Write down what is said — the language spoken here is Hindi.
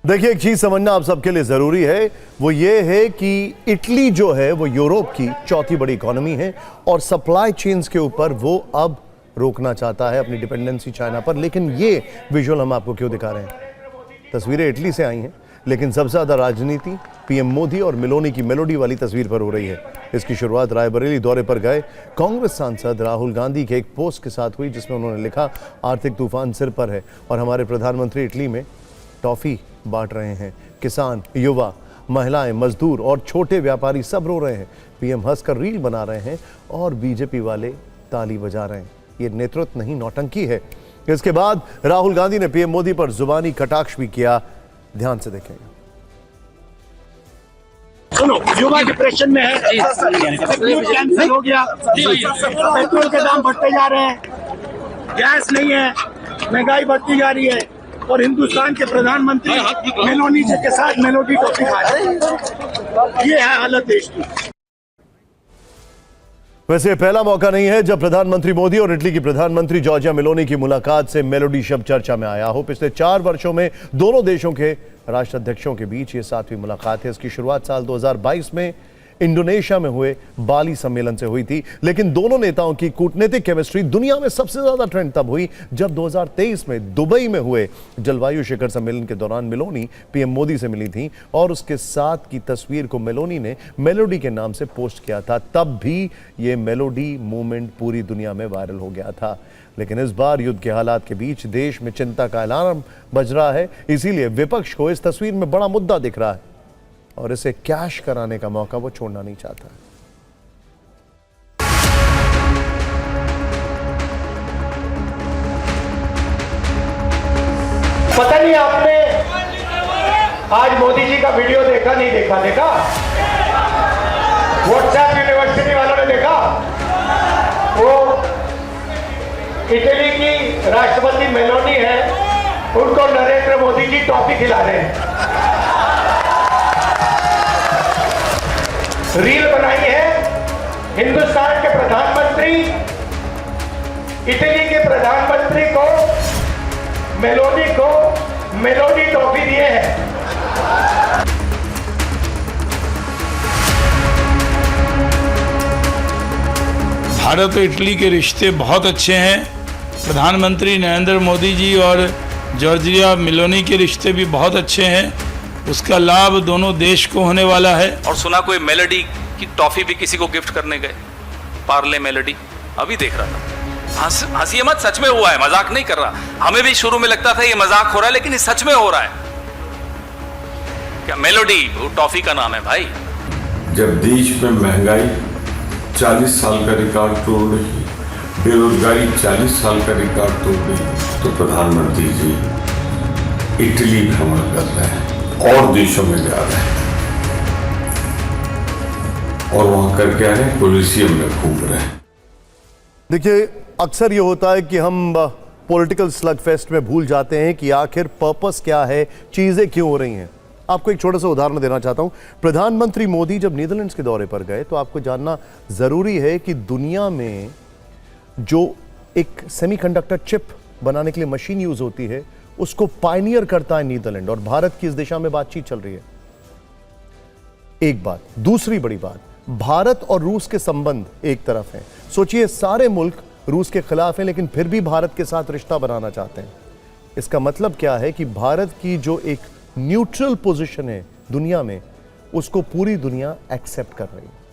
देखिए, एक चीज समझना आप सबके लिए जरूरी है, वो ये है कि इटली जो है वो यूरोप की चौथी बड़ी इकोनॉमी है और सप्लाई चेन्स के ऊपर वो अब रोकना चाहता है अपनी डिपेंडेंसी चाइना पर। लेकिन ये विजुअल हम आपको क्यों दिखा रहे हैं? तस्वीरें इटली से आई हैं, लेकिन सबसे ज्यादा राजनीति पीएम मोदी और मेलोनी की मेलोडी वाली तस्वीर पर हो रही है। इसकी शुरुआत रायबरेली दौरे पर गए कांग्रेस सांसद राहुल गांधी के एक पोस्ट के साथ हुई, जिसमें उन्होंने लिखा, आर्थिक तूफान सिर पर है और हमारे प्रधानमंत्री इटली में टॉफी बांट रहे हैं। किसान, युवा, महिलाएं, मजदूर और छोटे व्यापारी सब रो रहे हैं। पीएम हंसकर रील बना रहे हैं और बीजेपी वाले ताली बजा रहे हैं। ये नेतृत्व नहीं, नौटंकी है। इसके बाद राहुल गांधी ने पीएम मोदी पर जुबानी कटाक्ष भी किया। ध्यान से देखेंगे। सुनो, युवा डिप्रेशन में है, कैंसिल हो गया, पेट्रोल के दाम बढ़ते जा रहे हैं, गैस नहीं है, महंगाई बढ़ती जा रही है और हिंदुस्तान के प्रधानमंत्री मेलोनी जी के साथ मेलोडी टॉफी खा रहे हैं। ये है हालत देश की। वैसे पहला मौका नहीं है जब प्रधानमंत्री मोदी और इटली की प्रधानमंत्री जॉर्जिया मेलोनी की मुलाकात से मेलोडी शब्द चर्चा में आया हो। पिछले 4 वर्षों में दोनों देशों के राष्ट्राध्यक्षों के बीच ये 7वीं मुलाकात है। इसकी शुरुआत साल 2022 में इंडोनेशिया में हुए बाली सम्मेलन से हुई थी, लेकिन दोनों नेताओं की कूटनीतिक केमिस्ट्री दुनिया में सबसे ज्यादा ट्रेंड तब हुई जब 2023 में दुबई में हुए जलवायु शिखर सम्मेलन के दौरान मेलोनी पीएम मोदी से मिली थी और उसके साथ की तस्वीर को मेलोनी ने मेलोडी के नाम से पोस्ट किया था। तब भी ये मेलोडी मूवमेंट पूरी दुनिया में वायरल हो गया था। लेकिन इस बार युद्ध के हालात के बीच देश में चिंता का अलार्म बज रहा है, इसीलिए विपक्ष को इस तस्वीर में बड़ा मुद्दा दिख रहा है और इसे कैश कराने का मौका वो छोड़ना नहीं चाहता। पता नहीं आपने आज मोदी जी का वीडियो देखा नहीं देखा? देखा? व्हाट्सएप यूनिवर्सिटी वालों ने देखा? वो इटली की राष्ट्रपति मेलोनी है, उनको नरेंद्र मोदी जी टॉफी खिला रहे हैं। रील बनाई है हिंदुस्तान के प्रधानमंत्री इटली के प्रधानमंत्री को मेलोडी टॉफी दिए हैं। भारत और इटली के रिश्ते बहुत अच्छे हैं। प्रधानमंत्री नरेंद्र मोदी जी और जॉर्जिया मेलोनी के रिश्ते भी बहुत अच्छे हैं। उसका लाभ दोनों देश को होने वाला है। और सुना कोई मेलोडी की टॉफी भी किसी को गिफ्ट करने गए, पार्ले मेलोडी। अभी देख रहा था। हंसी मत, सच में हुआ है, मजाक नहीं कर रहा। हमें भी शुरू में लगता था ये मजाक हो रहा है, लेकिन ये सच में हो रहा है। क्या मेलोडी वो टॉफी का नाम है भाई। जब देश में महंगाई 40 साल का रिकॉर्ड तोड़ रही, बेरोजगारी 40 साल का रिकॉर्ड तोड़ रही, तो प्रधानमंत्री जी इटली भ्रमण कर रहे हैं और देशों में जा रहे हैं और वहां करके आ रहे हैं, कोलिसियम में घूम रहे हैं। देखिए, अक्सर ये होता है कि हम पॉलिटिकल स्लग फेस्ट में भूल जाते हैं कि आखिर पर्पस क्या है, चीजें क्यों हो रही हैं। आपको एक छोटा सा उदाहरण देना चाहता हूं। प्रधानमंत्री मोदी जब नीदरलैंड्स के दौरे पर गए तो आपको जानना जरूरी है कि दुनिया में जो एक सेमीकंडक्टर चिप बनाने के लिए मशीन यूज होती है, उसको पायनियर करता है नीदरलैंड और भारत की इस दिशा में बातचीत चल रही है। एक बात। दूसरी बड़ी बात, भारत और रूस के संबंध एक तरफ हैं। सोचिए, सारे मुल्क रूस के खिलाफ हैं, लेकिन फिर भी भारत के साथ रिश्ता बनाना चाहते हैं। इसका मतलब क्या है कि भारत की जो एक न्यूट्रल पोजीशन है दुनिया में, उसको पूरी दुनिया एक्सेप्ट कर रही है।